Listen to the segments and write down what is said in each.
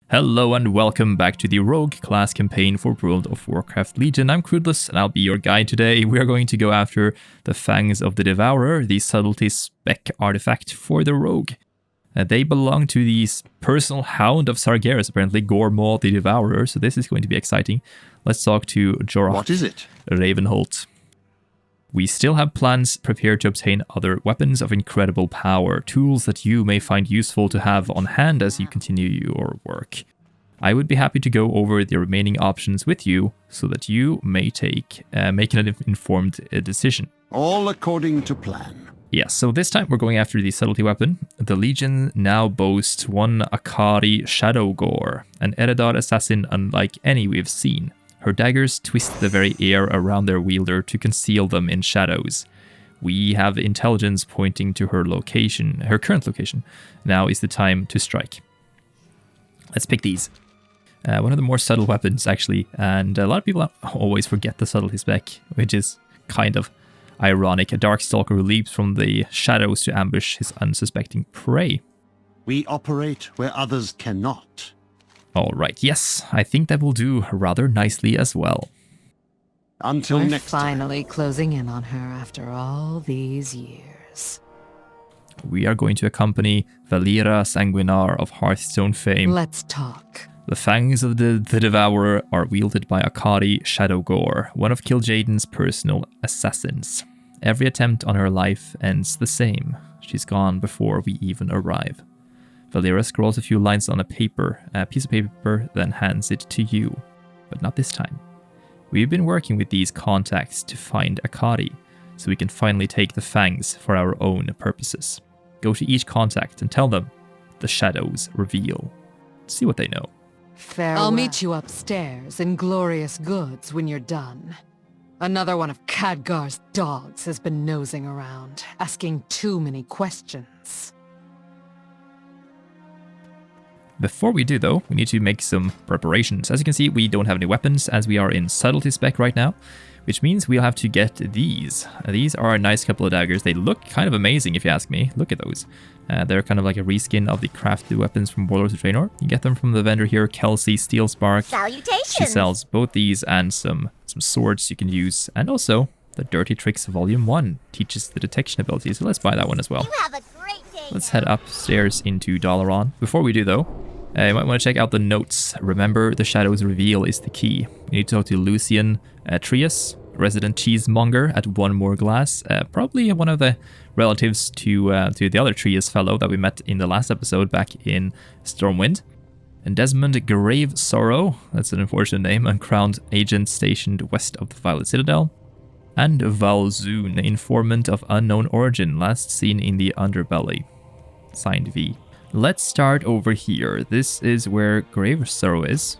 Hello and welcome back to the Rogue class campaign for World of Warcraft Legion. I'm Crudless and I'll be your guide today. We are going to go after the Fangs of the Devourer, the Subtlety Rogue Artifact for the Rogue. They belong to the personal hound of Sargeras, apparently, Goremaw the Devourer, so this is going to be exciting. Let's talk to Jorah. What is it? Ravenholt. We still have plans prepared to obtain other weapons of incredible power, tools that you may find useful to have on hand as you continue your work. I would be happy to go over the remaining options with you so that you may make an informed decision. All according to plan. Yes, so this time we're going after the subtlety weapon. The Legion now boasts one Akari Shadow Gore, an Eredar assassin unlike any we've seen. Her daggers twist the very air around their wielder to conceal them in shadows. We have intelligence pointing to her location, her current location. Now is the time to strike. Let's pick these. One of the more subtle weapons, actually, and a lot of people always forget the subtlety spec, which is kind of ironic. A Darkstalker who leaps from the shadows to ambush his unsuspecting prey. We operate where others cannot. Alright, yes, I think that will do rather nicely as well. Until We're next time. finally closing in on her after all these years. We are going to accompany Valeera Sanguinar of Hearthstone fame. Let's talk. The Fangs of the Devourer are wielded by Akari Shadow Gore, one of Kil'jaeden's personal assassins. Every attempt on her life ends the same. She's gone before we even arrive. Valeera scrawls a few lines on a piece of paper, then hands it to you. But not this time. We've been working with these contacts to find Akari, so we can finally take the Fangs for our own purposes. Go to each contact and tell them the shadows reveal. See what they know. Farewell. I'll meet you upstairs in glorious goods when you're done. Another one of Khadgar's dogs has been nosing around, asking too many questions. Before we do, though, we need to make some preparations. As you can see, we don't have any weapons as we are in subtlety spec right now, which means we'll have to get these. These are a nice couple of daggers. They look kind of amazing if you ask me. Look at those. They're kind of like a reskin of the crafted weapons from Warlords of Draenor. You get them from the vendor here, Kelsey Steelspark. Salutations! She sells both these and some swords you can use, and also the Dirty Tricks Volume 1 teaches the detection ability, so let's buy that one as well. You have a great day. Let's head upstairs into Dalaran. Before we do, though, you might want to check out the notes. Remember, the shadows reveal is the key. You need to talk to Lucian Trias, resident cheesemonger at One More Glass. Probably one of the relatives to the other Trias fellow that we met in the last episode back in Stormwind. And Desmond Grave Sorrow, that's an unfortunate name, uncrowned agent stationed west of the Violet Citadel. And Valzoon, informant of unknown origin, last seen in the underbelly. Signed V. Let's start over here. This is where Grave Sorrow is.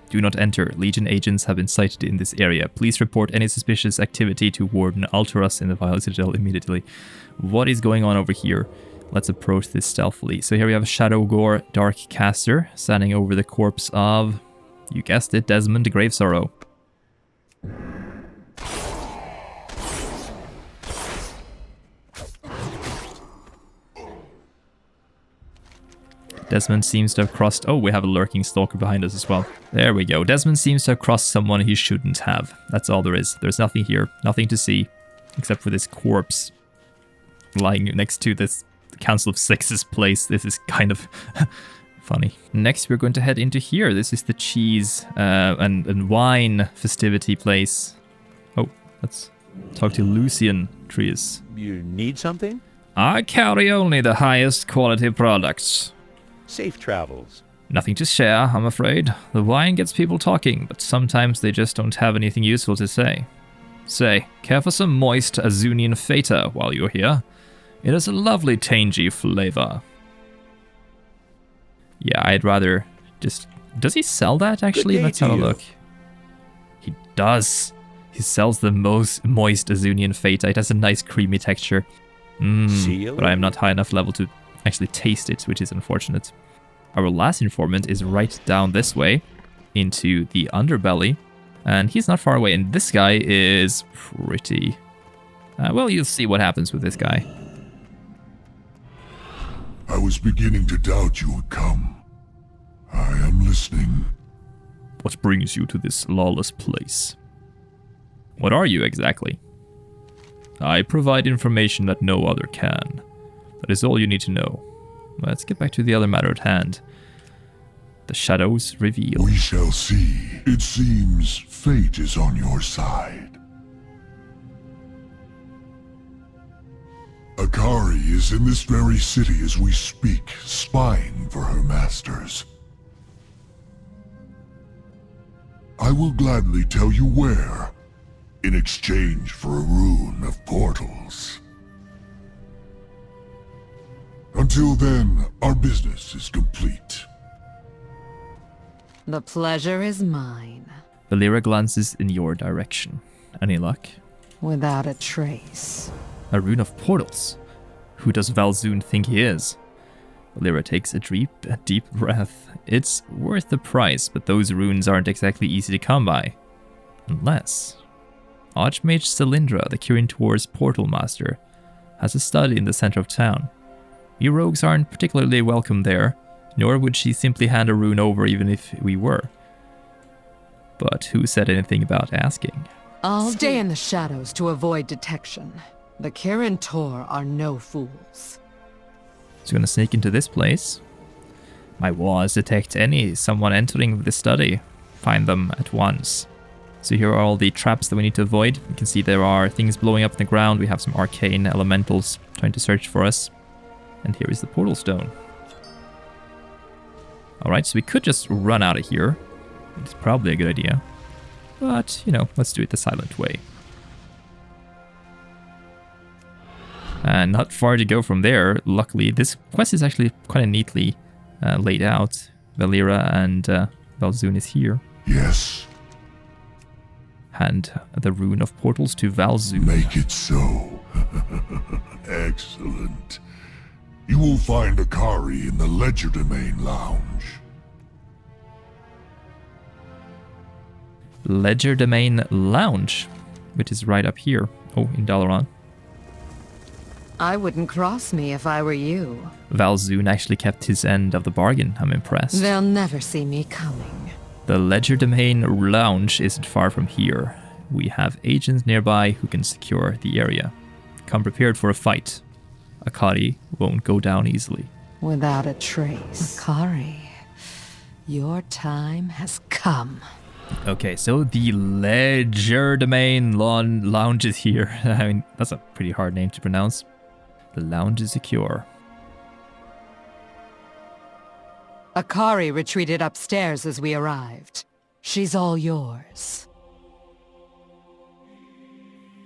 Do not enter. Legion agents have been sighted in this area. Please report any suspicious activity to Warden Alterus in the Violet Citadel immediately. What is going on over here? Let's approach this stealthily. So here we have a Shadow Gore Dark Caster standing over the corpse of, you guessed it, Desmond Grave Sorrow. Desmond seems to have crossed... Oh, we have a lurking stalker behind us as well. There we go. Desmond seems to have crossed someone he shouldn't have. That's all there is. There's nothing here. Nothing to see. Except for this corpse lying next to this Council of Six's place. This is kind of funny. Next, we're going to head into here. This is the cheese and wine festivity place. Oh, let's talk to Lucian Trias. You need something? I carry only the highest quality products. Safe travels. Nothing to share, I'm afraid. The wine gets people talking, but sometimes they just don't have anything useful to say. Say, care for some moist Azunian Feta while you're here? It has a lovely tangy flavor. Yeah, I'd rather just... Does he sell that, actually? Let's have a look. He does. He sells the most moist Azunian Feta. It has a nice creamy texture. But I am not high enough level to actually taste it, which is unfortunate. Our last informant is right down this way into the underbelly, and he's not far away, and this guy is pretty... well, you'll see what happens with this guy. I was beginning to doubt you would come. I am listening. What brings you to this lawless place? What are you exactly? I provide information that no other can. That is all you need to know. Let's get back to the other matter at hand. The shadows reveal. We shall see. It seems fate is on your side. Akari is in this very city as we speak, spying for her masters. I will gladly tell you where, in exchange for a rune of portals. Until then, our business is complete. The pleasure is mine. Valera glances in your direction. Any luck? Without a trace. A rune of portals? Who does Valzoon think he is? Valera takes a deep breath. It's worth the price, but those runes aren't exactly easy to come by. Unless... Archmage Cylindra, the Kirintor's portal master, has a study in the center of town. We rogues aren't particularly welcome there, nor would she simply hand a rune over even if we were. But who said anything about asking? I'll stay in the shadows to avoid detection. The Kirintor are no fools. So I'm gonna sneak into this place. My walls detect someone entering the study. Find them at once. So here are all the traps that we need to avoid. You can see there are things blowing up in the ground. We have some arcane elementals trying to search for us. And here is the portal stone. Alright, so we could just run out of here. It's probably a good idea. But, you know, let's do it the silent way. And not far to go from there, luckily. This quest is actually quite neatly laid out. Valera and Valzoon is here. Yes. Hand the rune of portals to Valzoon. Make it so. Excellent. You will find Akari in the Legerdemain Lounge. Legerdemain Lounge, which is right up here. Oh, in Dalaran. I wouldn't cross me if I were you. Valzoon actually kept his end of the bargain. I'm impressed. They'll never see me coming. The Legerdemain Lounge isn't far from here. We have agents nearby who can secure the area. Come prepared for a fight. Akari won't go down easily. Without a trace. Akari, your time has come. Okay, so the Legerdemain Lounge is here. I mean, that's a pretty hard name to pronounce. The lounge is secure. Akari retreated upstairs as we arrived. She's all yours.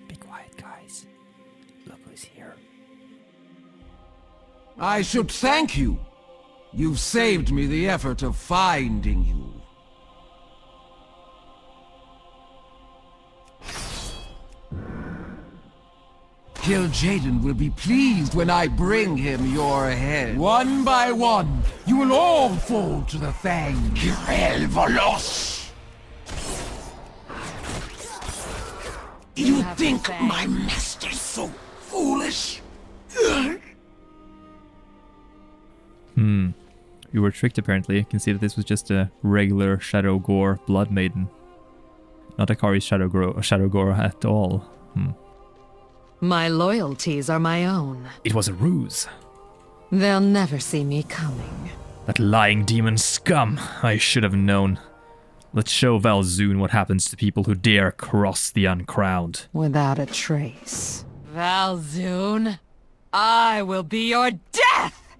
Be quiet, guys. Look who's here. I should thank you. You've saved me the effort of finding you. Kil'jaeden will be pleased when I bring him your head. One by one, you will all fall to the Fangs. Volos! You think my master's so foolish? You were tricked apparently. You can see that this was just a regular Shadow Gore Blood Maiden. Not Akari's Shadow Gore at all. My loyalties are my own. It was a ruse. They'll never see me coming. That lying demon scum. I should have known. Let's show Valzoon what happens to people who dare cross the uncrowned. Without a trace. Valzoon, I will be your death!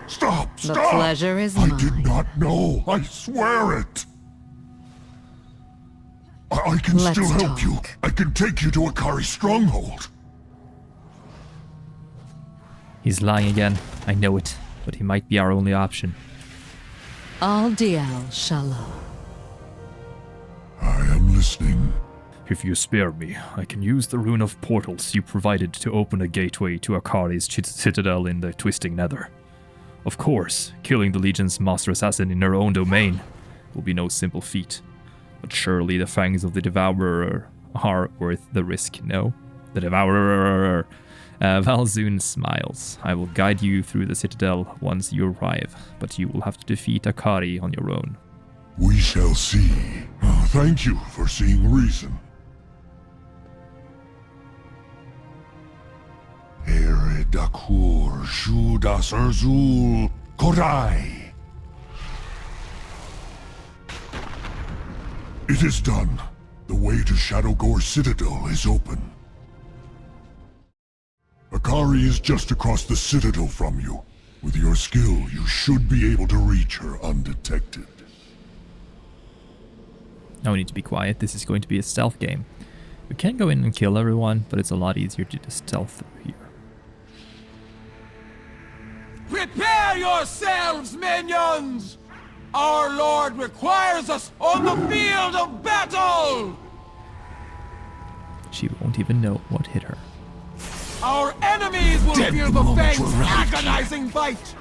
Stop! The Stop! pleasure is I mine. did not know. I swear it. I can Let's still help talk. you. I can take you to Akari's stronghold. He's lying again. I know it. But he might be our only option. Al Dial Shalom. I am listening. If you spare me, I can use the rune of portals you provided to open a gateway to Akari's citadel in the Twisting Nether. Of course, killing the Legion's master assassin in her own domain will be no simple feat. But surely the Fangs of the Devourer are worth the risk, no? The Devourer! Valzoon smiles. I will guide you through the citadel once you arrive, but you will have to defeat Akari on your own. We shall see. Thank you for seeing reason. Ere dakur shudas erzul korai. It is done. The way to Shadowgore Citadel is open. Akari is just across the citadel from you. With your skill, you should be able to reach her undetected. Now we need to be quiet. This is going to be a stealth game. We can go in and kill everyone, but it's a lot easier to just stealth through here. Prepare yourselves, minions! Our Lord requires us on the field of battle! She won't even know what hit her. Our enemies will feel the Fangs' agonizing bite!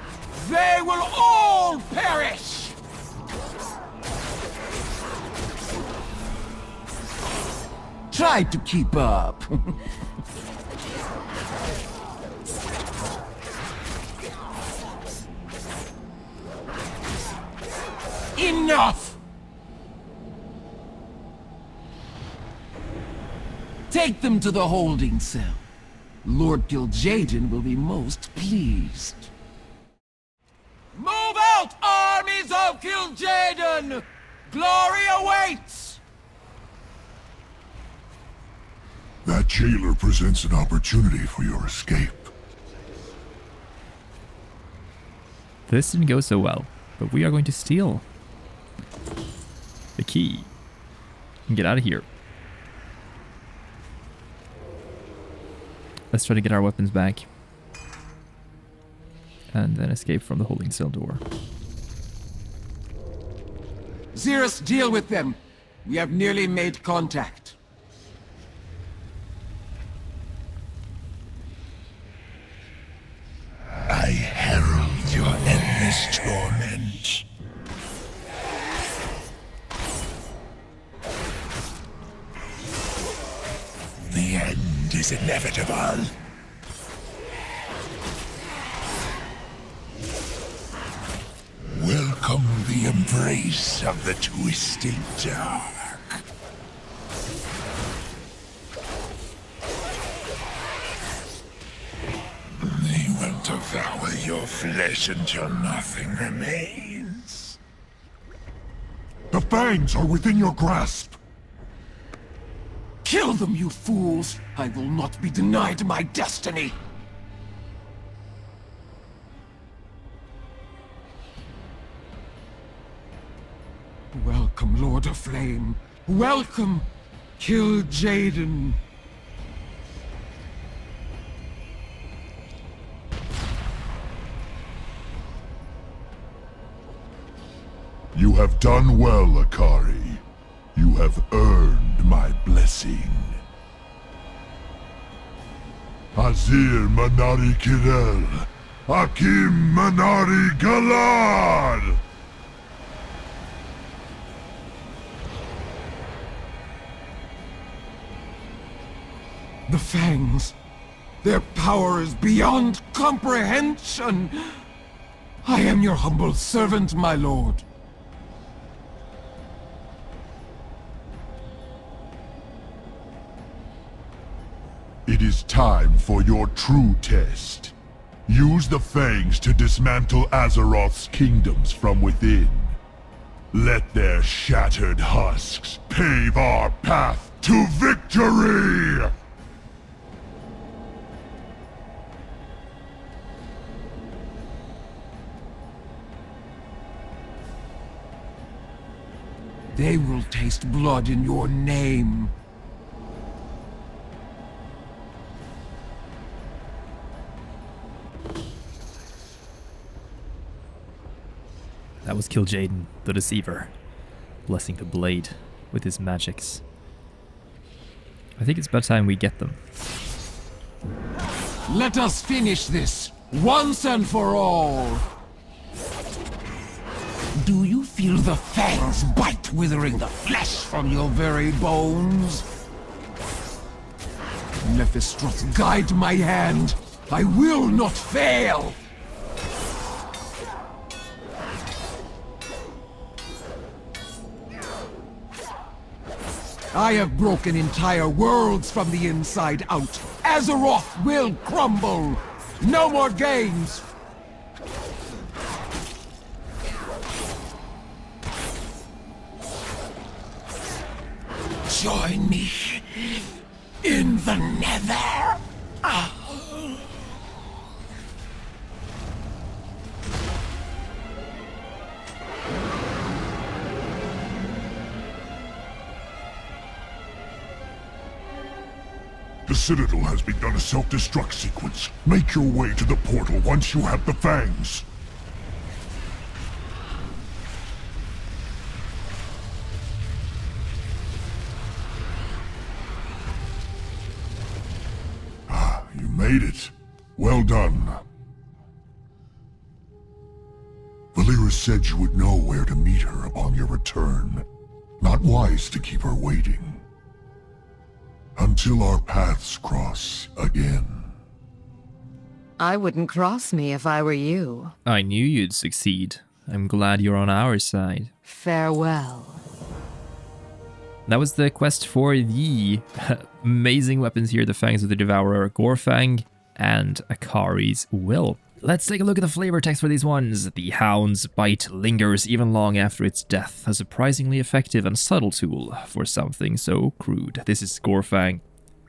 They will all perish! Try to keep up. Enough! Take them to the holding cell. Lord Kil'jaeden will be most pleased. Move out, armies of Kil'jaeden! Glory awaits! That jailer presents an opportunity for your escape. This didn't go so well, but we are going to steal the key and get out of here. Let's try to get our weapons back and then escape from the holding cell door. Xeris, deal with them. We have nearly made contact. I herald your endless torment. The end is inevitable. Welcome the embrace of the twisted dark. They will devour your flesh until nothing remains. The Fangs are within your grasp. Kill them, you fools! I will not be denied my destiny! Welcome, Lord of Flame. Welcome, Kil'jaeden. You have done well, Akari. You have earned my blessing. Azir Manari Kirel, Akim Manari Galad! The Fangs. Their power is beyond comprehension. I am your humble servant, my lord. It is time for your true test. Use the Fangs to dismantle Azeroth's kingdoms from within. Let their shattered husks pave our path to victory! They will taste blood in your name. That was Kil'jaeden, the Deceiver, blessing the blade with his magics. I think it's about time we get them. Let us finish this, once and for all! Do you feel the Fangs bite, withering the flesh from your very bones? Mephistroph, guide my hand. I will not fail. I have broken entire worlds from the inside out. Azeroth will crumble. No more games. Join me in the Nether. The citadel has begun a self-destruct sequence. Make your way to the portal once you have the Fangs. You made it. Well done. Valeera said you would know where to meet her upon your return. Not wise to keep her waiting. Until our paths cross again. I wouldn't cross me if I were you. I knew you'd succeed. I'm glad you're on our side. Farewell. That was the quest for the amazing weapons here, the Fangs of the Devourer, Gorefang, and Akari's Will. Let's take a look at the flavor text for these ones. The hound's bite lingers even long after its death, a surprisingly effective and subtle tool for something so crude. This is Gorefang,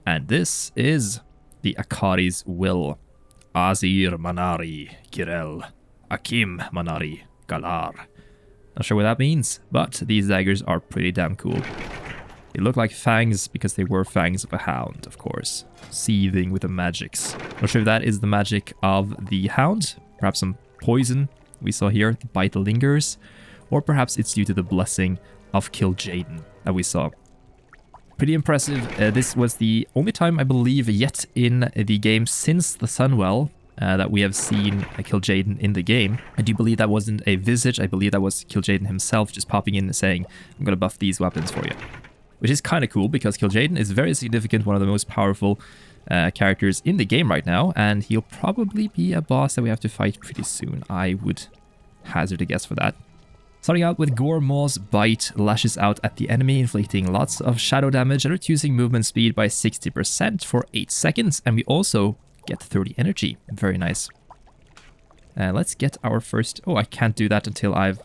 and this is the Akari's Will. Azir Manari Kirel, Akim Manari Galar. Not sure what that means, but these daggers are pretty damn cool. They look like fangs because they were fangs of a hound, of course, seething with the magics. Not sure if that is the magic of the hound, perhaps some poison we saw here, the bite lingers, or perhaps it's due to the blessing of Kil'jaeden that we saw. Pretty impressive. This was the only time, I believe, yet in the game since the Sunwell that we have seen Kil'jaeden in the game. I do believe that wasn't a visage. I believe that was Kil'jaeden himself just popping in and saying, I'm going to buff these weapons for you. Which is kind of cool because Kil'jaeden is very significant, one of the most powerful characters in the game right now, and he'll probably be a boss that we have to fight pretty soon. I would hazard a guess for that. Starting out with Goremaw's Bite, lashes out at the enemy, inflicting lots of shadow damage and reducing movement speed by 60% for 8 seconds, and we also get 30 energy. Very nice. Let's get our first... Oh, I can't do that until I've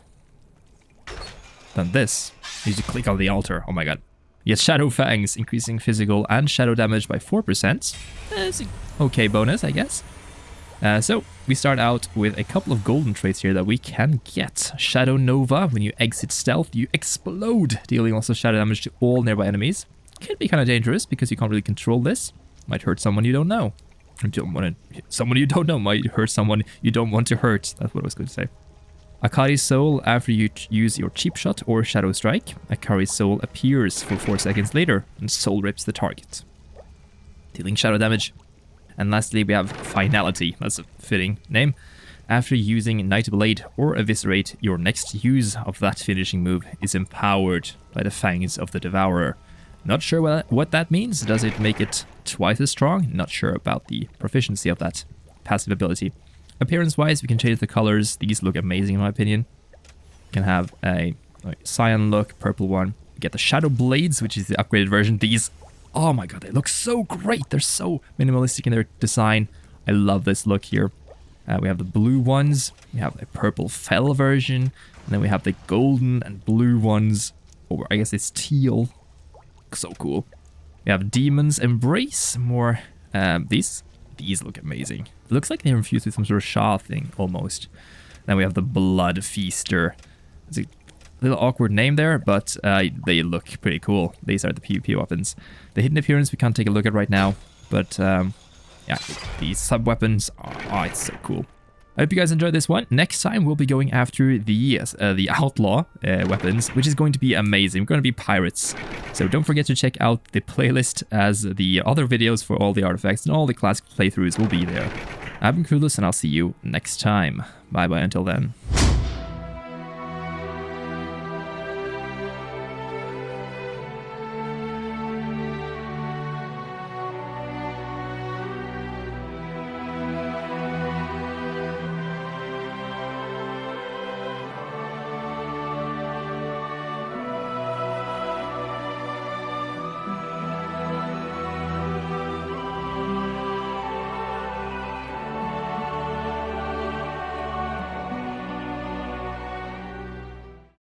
done this. I need to click on the altar. Oh my god. Yes, Shadow Fangs, increasing physical and shadow damage by 4%. It's an okay bonus, I guess. So, we start out with a couple of golden traits here that we can get. Shadow Nova, when you exit stealth, you explode, dealing lots of shadow damage to all nearby enemies. Can be kind of dangerous because you can't really control this. Might hurt someone you don't know. Someone you don't know might hurt someone you don't want to hurt. That's what I was going to say. Akari's Soul, after you use your Cheap Shot or Shadow Strike, Akari's Soul appears for 4 seconds later and soul rips the target, dealing shadow damage. And lastly, we have Finality, that's a fitting name. After using Nightblade or Eviscerate, your next use of that finishing move is empowered by the Fangs of the Devourer. Not sure what that means. Does it make it twice as strong? Not sure about the proficiency of that passive ability. Appearance-wise, we can change the colors. These look amazing in my opinion. We can have a cyan look, purple one. We get the Shadow Blades, which is the upgraded version. These, oh my god, they look so great. They're so minimalistic in their design. I love this look here. We have the blue ones. We have a purple fell version. And then we have the golden and blue ones. Or I guess it's teal. So cool. We have Demon's Embrace. More, these look amazing. It looks like they're infused with some sort of Shah thing, almost. Then we have the Blood Feaster. It's a little awkward name there, but they look pretty cool. These are the PvP weapons. The hidden appearance we can't take a look at right now, but yeah, these sub-weapons, oh, it's so cool. I hope you guys enjoyed this one. Next time, we'll be going after the Outlaw weapons, which is going to be amazing. We're going to be pirates. So don't forget to check out the playlist, as the other videos for all the artifacts and all the classic playthroughs will be there. I've been Clueless, and I'll see you next time. Bye-bye until then.